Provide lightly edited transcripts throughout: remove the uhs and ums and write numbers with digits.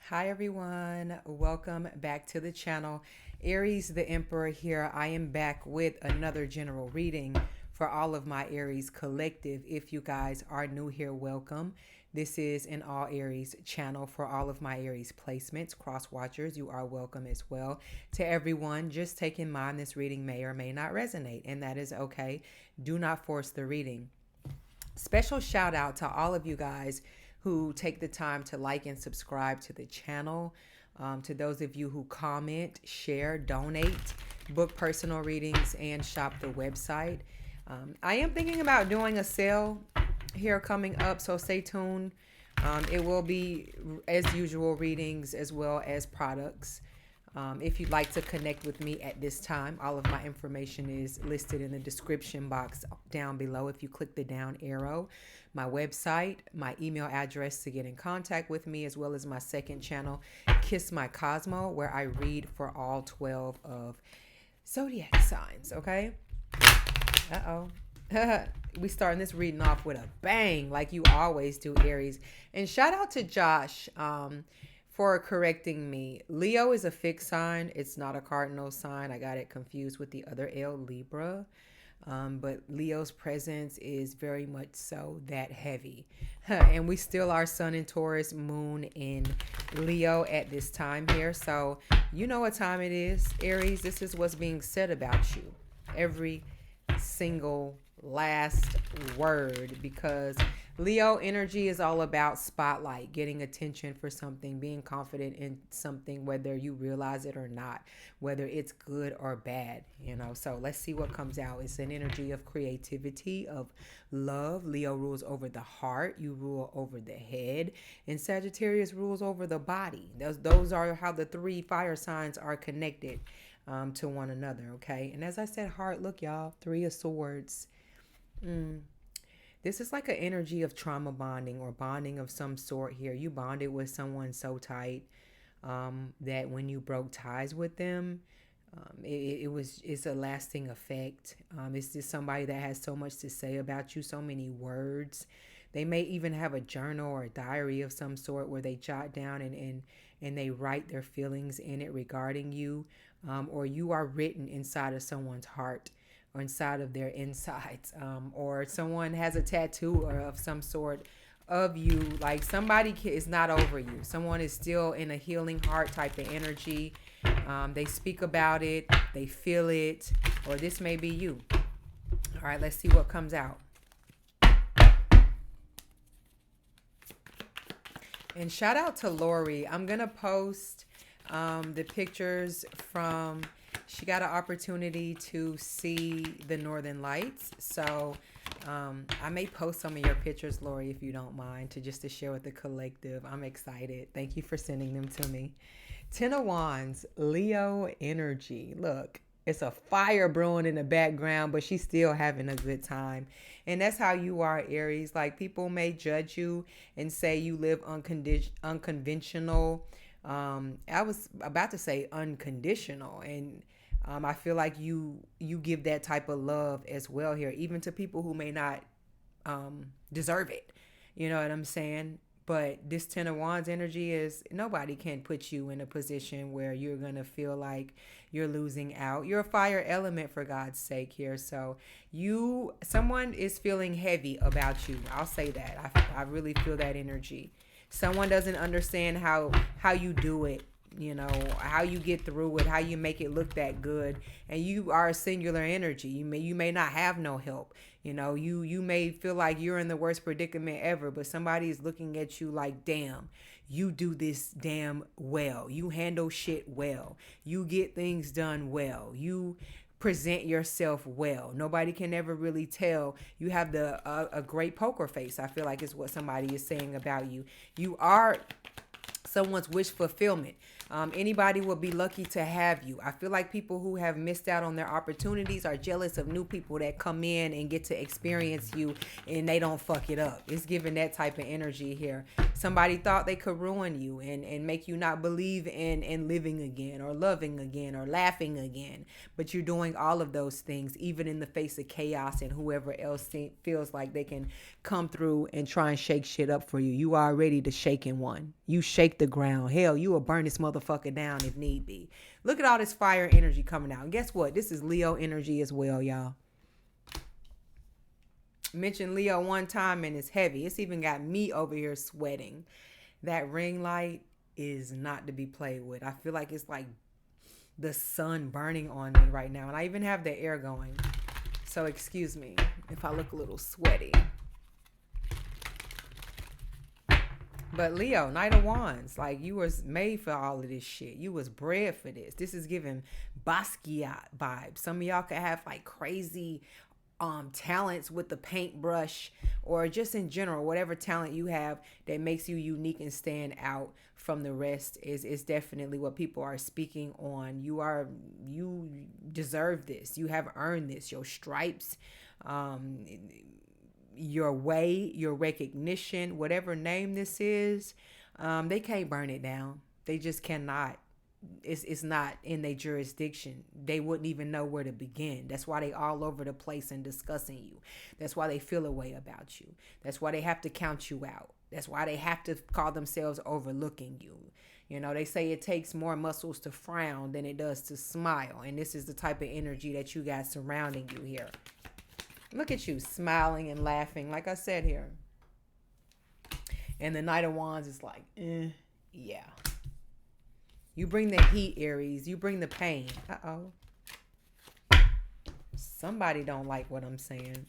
Hi everyone, welcome back to the channel. Aries the Emperor here. I am back with another general reading for all of my Aries collective. If you guys are new here, welcome. This is an all Aries channel for all of my Aries placements. Cross watchers, you are welcome as well. To everyone, just take in mind this reading may or may not resonate, and that is okay. Do not force the reading. Special shout out to all of you guys who take the time to like and subscribe to the channel. To those of you who comment, share, donate, book personal readings, and shop the website. I am thinking about doing a sale here coming up, so stay tuned. It will be, as usual, readings as well as products. If you'd like to connect with me at this time, all of my information is listed in the description box down below. If you click the down arrow, my website, my email address to get in contact with me, as well as my second channel, Kiss My Cosmo, where I read for all 12 of zodiac signs. Okay. We starting this reading off with a bang, like you always do, Aries. And shout out to Josh for correcting me. Leo is a fixed sign. It's not a cardinal sign. I got it confused with the other L, Libra. But Leo's presence is very much so that heavy. And we still are Sun in Taurus, Moon in Leo at this time here. So you know what time it is, Aries. This is what's being said about you. Every single last word, because Leo energy is all about spotlight, getting attention for something, being confident in something, whether you realize it or not, whether it's good or bad, So let's see what comes out. It's an energy of creativity, of love. Leo rules over the heart, you rule over the head, and Sagittarius rules over the body. Those are how the three fire signs are connected to one another, okay? And as I said, heart, look, y'all, 3 of Swords. This is like an energy of trauma bonding or bonding of some sort here. You bonded with someone so tight that when you broke ties with them, it's a lasting effect. It's just somebody that has so much to say about you, so many words. They may even have a journal or a diary of some sort where they jot down and they write their feelings in it regarding you, or you are written inside of someone's heart or inside of their insides, or someone has a tattoo or of some sort of you. Like somebody is not over you. Someone is still in a healing heart type of energy. They speak about it, they feel it, or this may be you. All right, let's see what comes out. And shout out to Lori. I'm going to post the pictures from, she got an opportunity to see the Northern Lights. So I may post some of your pictures, Lori, if you don't mind, to share with the collective. I'm excited. Thank you for sending them to me. 10 of Wands, Leo energy. Look, it's a fire brewing in the background, but she's still having a good time. And that's how you are, Aries. Like, people may judge you and say you live unconventional. I was about to say unconditional. And I feel like you give that type of love as well here, even to people who may not deserve it. You know what I'm saying? But this 10 of Wands energy is, nobody can put you in a position where you're going to feel like you're losing out. You're a fire element, for God's sake, here. So someone is feeling heavy about you. I'll say that. I really feel that energy. Someone doesn't understand how you do it, how you get through it, how you make it look that good. And you are a singular energy. You may not have no help. You may feel like you're in the worst predicament ever, but somebody is looking at you like, damn, you do this damn well. You handle shit well. You get things done well. You present yourself well. Nobody can ever really tell. You have a great poker face, I feel like is what somebody is saying about you. You are someone's wish fulfillment. Anybody will be lucky to have you. I feel like people who have missed out on their opportunities are jealous of new people that come in and get to experience you and they don't fuck it up. It's giving that type of energy here. Somebody thought they could ruin you and make you not believe in living again or loving again or laughing again. But you're doing all of those things even in the face of chaos and whoever else feels like they can come through and try and shake shit up for you. You are already the shaking one. You shake the ground. Hell, you will burn this motherfucker down if need be. Look at all this fire energy coming out. And guess what? This is Leo energy as well, y'all. Mentioned Leo one time and it's heavy. It's even got me over here sweating. That ring light is not to be played with. I feel like it's like the sun burning on me right now. And I even have the air going. So excuse me if I look a little sweaty. But Leo, Knight of Wands, like you was made for all of this shit. You was bred for this. This is giving Basquiat vibes. Some of y'all could have like crazy talents with the paintbrush or just in general, whatever talent you have that makes you unique and stand out from the rest is definitely what people are speaking on. You deserve this. You have earned this. Your stripes, your way, your recognition, whatever name this is, they can't burn it down. They just cannot. It's not in their jurisdiction. They wouldn't even know where to begin. That's why they all over the place and discussing you. That's why they feel a way about you. That's why they have to count you out. That's why they have to call themselves overlooking you. You know, they say it takes more muscles to frown than it does to smile. And this is the type of energy that you got surrounding you here. Look at you smiling and laughing, like I said here. And the Knight of Wands is like, yeah. You bring the heat, Aries. You bring the pain. Uh-oh. Somebody don't like what I'm saying.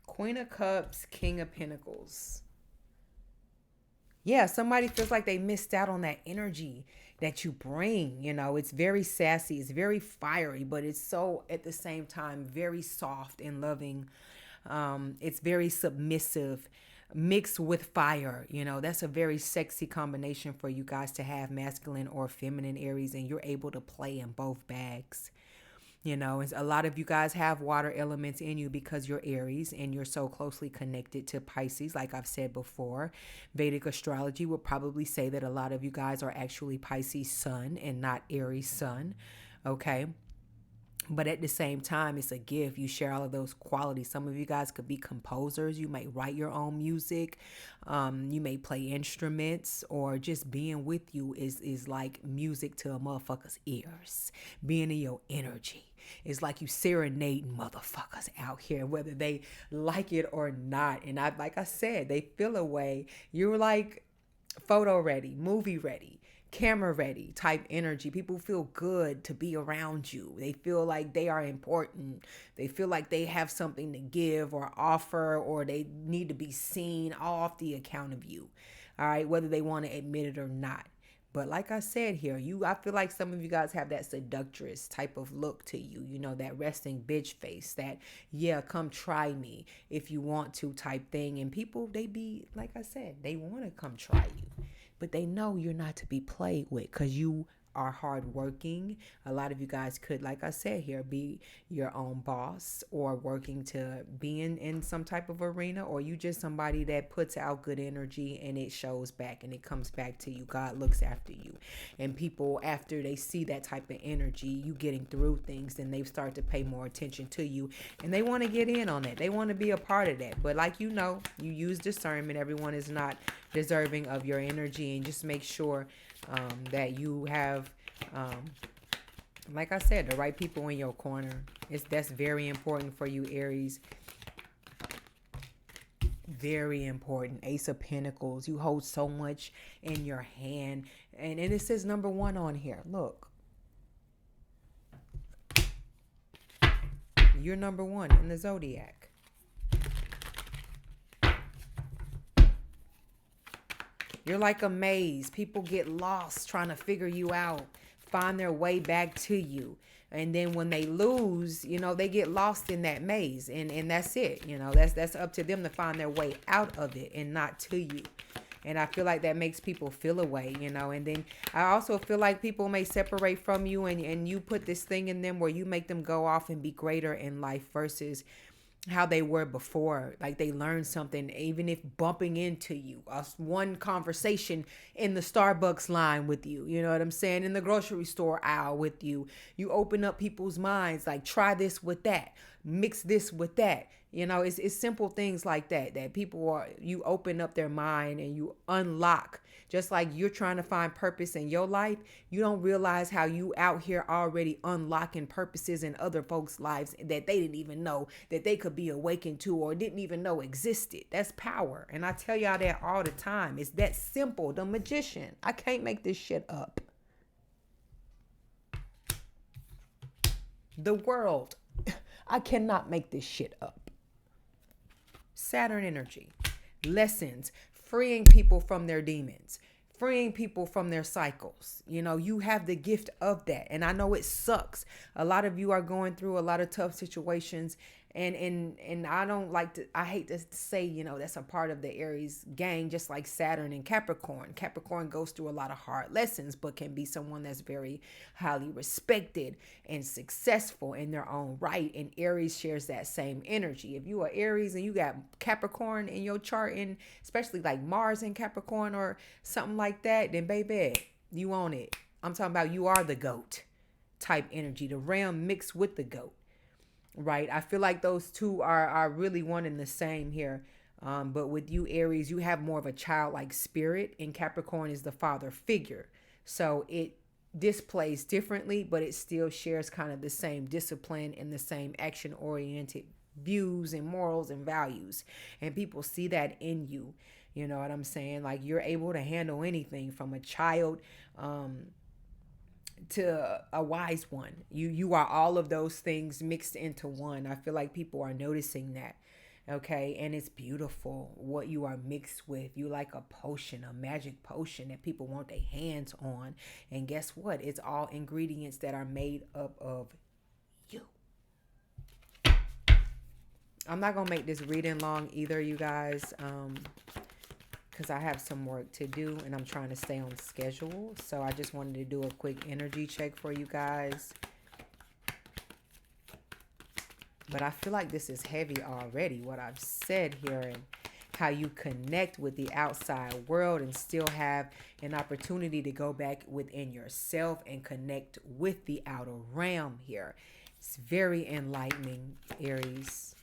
Queen of Cups, King of Pentacles. Yeah, somebody feels like they missed out on that energy that you bring. You know, it's very sassy. It's very fiery, but it's so at the same time very soft and loving. It's very submissive mixed with fire. You know, that's a very sexy combination for you guys to have, masculine or feminine Aries, and you're able to play in both bags. You know, a lot of you guys have water elements in you because you're Aries and you're so closely connected to Pisces. Like I've said before, Vedic astrology would probably say that a lot of you guys are actually Pisces sun and not Aries sun. Okay. But at the same time, it's a gift. You share all of those qualities. Some of you guys could be composers. You may write your own music. You may play instruments, or just being with you is like music to a motherfucker's ears. Being in your energy. It's like you serenading motherfuckers out here, whether they like it or not. And like I said, they feel a way. You're like photo ready, movie ready, camera ready type energy. People feel good to be around you. They feel like they are important. They feel like they have something to give or offer, or they need to be seen all off the account of you. All right, whether they want to admit it or not. But like I said here, I feel like some of you guys have that seductress type of look to you. You know, that resting bitch face, that, yeah, come try me if you want to type thing. And people, they be, like I said, they want to come try you. But they know you're not to be played with because you are hardworking. A lot of you guys could, like I said here, be your own boss or working to be in some type of arena, or you just somebody that puts out good energy and it shows back and it comes back to you. God looks after you. And people, after they see that type of energy, you getting through things, then they start to pay more attention to you and they want to get in on that. They want to be a part of that. But like, you know, you use discernment. Everyone is not deserving of your energy, and just make sure that you have, like I said, the right people in your corner. That's very important for you, Aries. Very important. Ace of Pentacles. You hold so much in your hand. And it says number 1 on here. Look. You're number 1 in the Zodiac. You're like a maze. People get lost trying to figure you out. find their way back to you. And then when they lose, they get lost in that maze, and that's it. That's up to them to find their way out of it and not to you. And I feel like that makes people feel away, and then I also feel like people may separate from you, and you put this thing in them where you make them go off and be greater in life versus how they were before. Like they learned something, even if bumping into you, one conversation in the Starbucks line with you, you know what I'm saying, in the grocery store aisle with you. You open up people's minds, like try this with that, mix this with that. It's simple things like that you open up their mind and you unlock. Just like you're trying to find purpose in your life, you don't realize how you out here already unlocking purposes in other folks' lives that they didn't even know that they could be awakened to or didn't even know existed. That's power. And I tell y'all that all the time. It's that simple. The magician. I can't make this shit up. The world. I cannot make this shit up. Saturn energy. Lessons. Freeing people from their demons, freeing people from their cycles. You have the gift of that. And I know it sucks. A lot of you are going through a lot of tough situations. And I hate to say, that's a part of the Aries gang, just like Saturn and Capricorn. Capricorn goes through a lot of hard lessons, but can be someone that's very highly respected and successful in their own right. And Aries shares that same energy. If you are Aries and you got Capricorn in your chart, and especially like Mars in Capricorn or something like that, then baby, you own it. I'm talking about you are the goat type energy, the ram mixed with the goat. Right. I feel like those two are really one and the same here. But with you, Aries, you have more of a childlike spirit, and Capricorn is the father figure. So it displays differently, but it still shares kind of the same discipline and the same action oriented views and morals and values. And people see that in you. You know what I'm saying? Like you're able to handle anything from a child, to a wise one. You are all of those things mixed into one. I feel like people are noticing that. Okay. And it's beautiful what you are mixed with. You like a potion, a magic potion that people want their hands on. And guess what? It's all ingredients that are made up of you. I'm not going to make this reading long either, you guys. Because I have some work to do and I'm trying to stay on schedule. So I just wanted to do a quick energy check for you guys. But I feel like this is heavy already, what I've said here, and how you connect with the outside world and still have an opportunity to go back within yourself and connect with the outer realm here. It's very enlightening, Aries.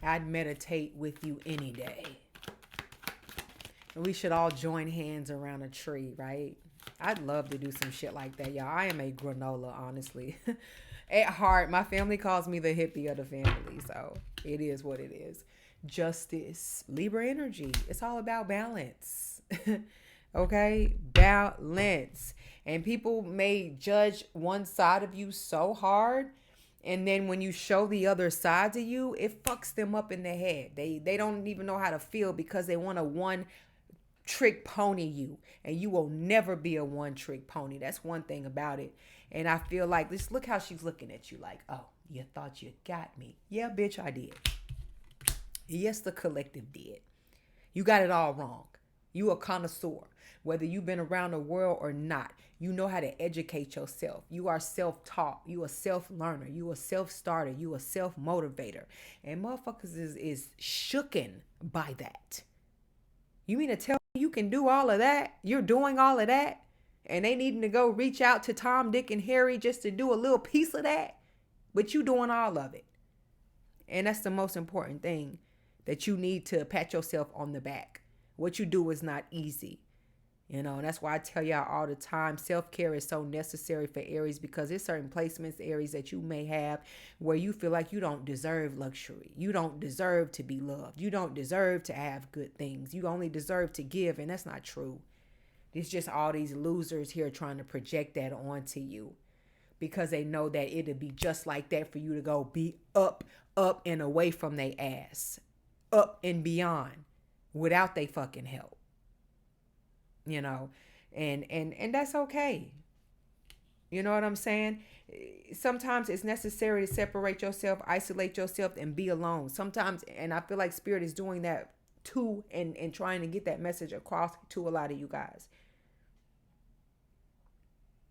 I'd meditate with you any day. And we should all join hands around a tree, right? I'd love to do some shit like that, y'all. I am a granola, honestly. At heart, my family calls me the hippie of the family, so it is what it is. Justice, Libra energy. It's all about balance. Okay? Balance. And people may judge one side of you so hard, and then when you show the other sides of you, it fucks them up in the head. They don't even know how to feel because they want a one-trick pony you. And you will never be a one-trick pony. That's one thing about it. And I feel like, just look how she's looking at you like, oh, you thought you got me. Yeah, bitch, I did. Yes, the collective did. You got it all wrong. You a connoisseur. Whether you've been around the world or not, you know how to educate yourself. You are self-taught. You a self-learner. You a self-starter. You a self-motivator. And motherfuckers is shooken by that. You mean to tell me you can do all of that? You're doing all of that? And they needing to go reach out to Tom, Dick, and Harry just to do a little piece of that? But you doing all of it. And that's the most important thing, that you need to pat yourself on the back. What you do is not easy. You know, and that's why I tell y'all all the time, self-care is so necessary for Aries, because there's certain placements, Aries, that you may have where you feel like you don't deserve luxury. You don't deserve to be loved. You don't deserve to have good things. You only deserve to give, and that's not true. It's just all these losers here trying to project that onto you because they know that it'll be just like that for you to go be up, and away from their ass, up and beyond. without they fucking help, you know, and that's okay. You know what I'm saying? Sometimes it's necessary to separate yourself, isolate yourself, and be alone. Sometimes, and I feel like Spirit is doing that too, and trying to get that message across to a lot of you guys.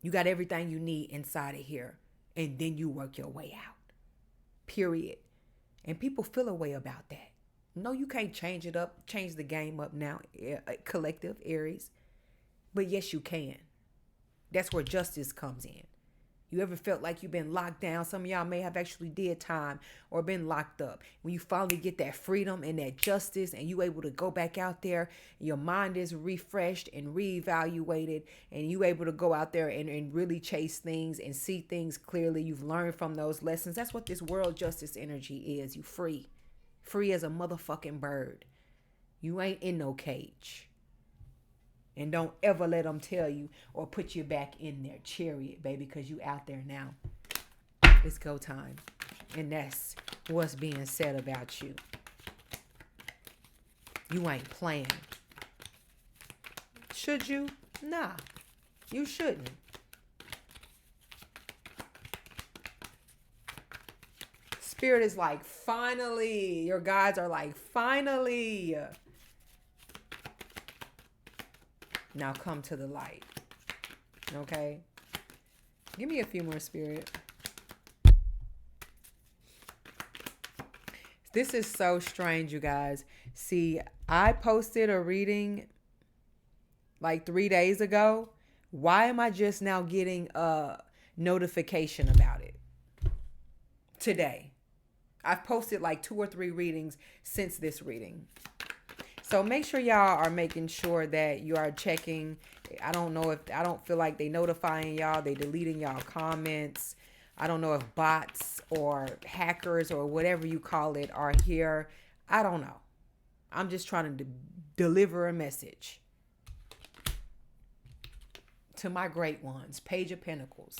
You got everything you need inside of here, and then you work your way out. Period. And people feel a way about that. No, you can't change it up, change the game up now, collective Aries. But yes, you can. That's where justice comes in. You ever felt like you've been locked down? Some of y'all may have actually did time or been locked up. When you finally get that freedom and that justice and you able to go back out there, your mind is refreshed and reevaluated, and you able to go out there and really chase things and see things clearly. You've learned from those lessons. That's what this world justice energy is. You free. Free as a motherfucking bird. You ain't in no cage. And don't ever let them tell you or put you back in their chariot, baby, because you out there now. It's go time. And that's what's being said about you. You ain't playing. Should you? Nah, you shouldn't. Spirit is like, finally. Your guides are like, finally. Now come to the light. Okay? Give me a few more, Spirit. This is so strange, you guys. See, I posted a reading like 3 days ago. Why am I just now getting a notification about it today? I've posted like 2 or 3 readings since this reading. So make sure y'all are making sure that you are checking. I don't feel like they notifying y'all. They deleting y'all comments. I don't know if bots or hackers or whatever you call it are here. I don't know. I'm just trying to deliver a message to my great ones. Page of Pentacles.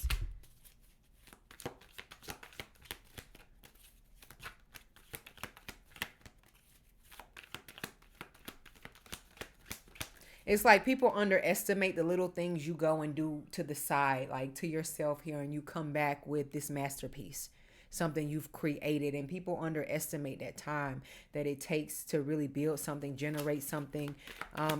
It's like people underestimate the little things you go and do to the side, like to yourself here, and you come back with this masterpiece, something you've created. And people underestimate that time that it takes to really build something, generate something,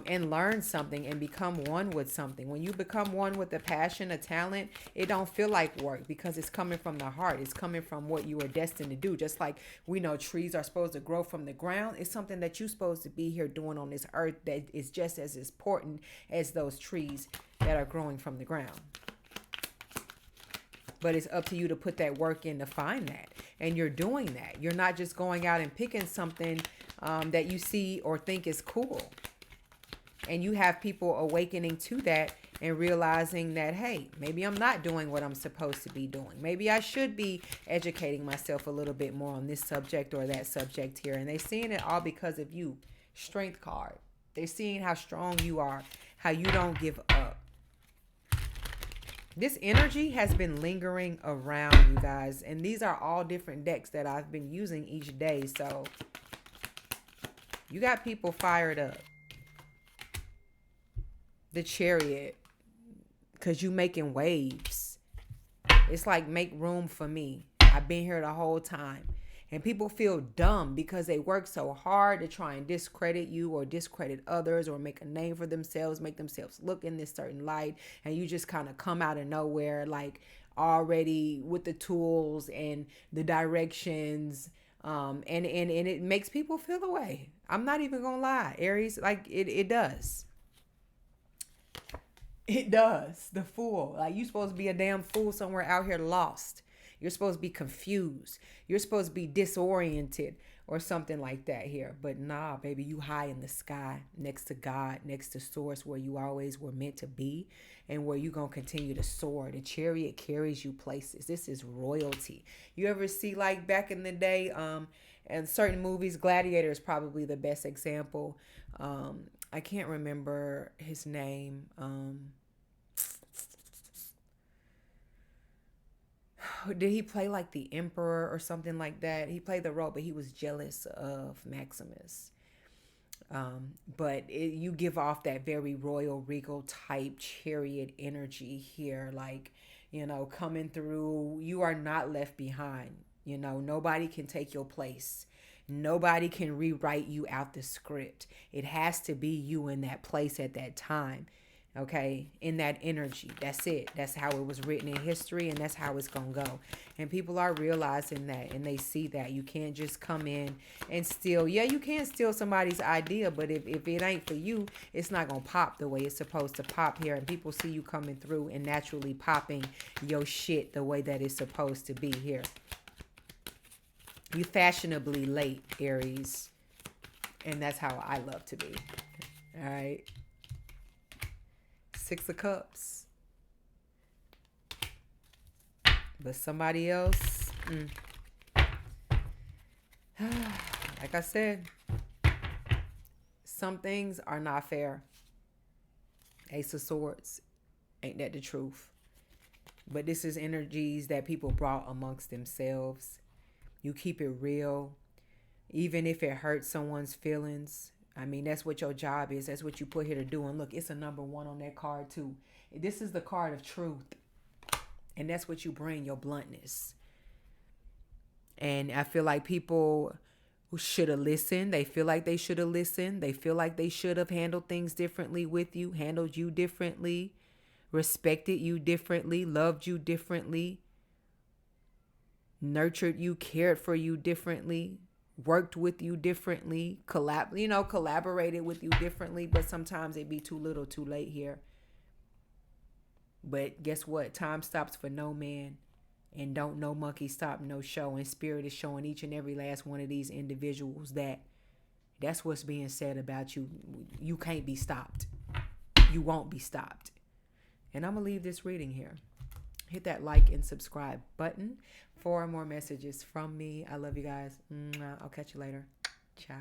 and learn something and become one with something. When you become one with a passion, a talent, it don't feel like work because it's coming from the heart. It's coming from what you are destined to do. Just like we know trees are supposed to grow from the ground. It's something that you're supposed to be here doing on this earth that is just as important as those trees that are growing from the ground. But it's up to you to put that work in to find that. And you're doing that. You're not just going out and picking something that you see or think is cool. And you have people awakening to that and realizing that, hey, maybe I'm not doing what I'm supposed to be doing. Maybe I should be educating myself a little bit more on this subject or that subject here. And they're seeing it all because of you. Strength card. They're seeing how strong you are, how you don't give up. This energy has been lingering around, you guys. And these are all different decks that I've been using each day. So you got people fired up. The Chariot. Because you making waves. It's like, make room for me. I've been here the whole time. And people feel dumb because they work so hard to try and discredit you or discredit others or make a name for themselves, make themselves look in this certain light. And you just kind of come out of nowhere, like already with the tools and the directions. And it makes people feel away. I'm not even going to lie, Aries, like it does. It does. The Fool. Like, you supposed to be a damn fool somewhere out here lost. You're supposed to be confused. You're supposed to be disoriented or something like that here. But nah, baby, you high in the sky next to God, next to Source, where you always were meant to be and where you're going to continue to soar. The Chariot carries you places. This is royalty. You ever see, like, back in the day, and certain movies, Gladiator is probably the best example. I can't remember his name. Did he play like the emperor or something like that? He played the role, but he was jealous of Maximus. But you give off that very royal, regal type chariot energy here. Like, coming through, you are not left behind. Nobody can take your place. Nobody can rewrite you out the script. It has to be you in that place at that time. Okay, in that energy. That's it. That's how it was written in history, and that's how it's gonna go. And people are realizing that, and they see that you can't just come in and steal. Yeah, you can steal somebody's idea, but if it ain't for you, it's not gonna pop the way it's supposed to pop here. And people see you coming through and naturally popping your shit the way that it's supposed to be here. You fashionably late, Aries, and that's how I love to be. All right. 6 of Cups. But somebody else, like I said, some things are not fair. Ace of Swords. Ain't that the truth? But this is energies that people brought amongst themselves. You keep it real. Even if it hurts someone's feelings. I mean, that's what your job is. That's what you put here to do. And look, it's a number 1 on that card too. This is the card of truth. And that's what you bring, your bluntness. And I feel like people who should have listened. They feel like they should have listened. They feel like they should have handled things differently with you, handled you differently, respected you differently, loved you differently, nurtured you, cared for you differently, worked with you differently, collaborated with you differently. But sometimes it be too little too late here. But guess what? Time stops for no man, and don't no monkey stop no show. And Spirit is showing each and every last one of these individuals that that's what's being said about you. You can't be stopped. You won't be stopped. And I'm gonna leave this reading here. Hit that like and subscribe button for more messages from me. I love you guys. I'll catch you later. Ciao.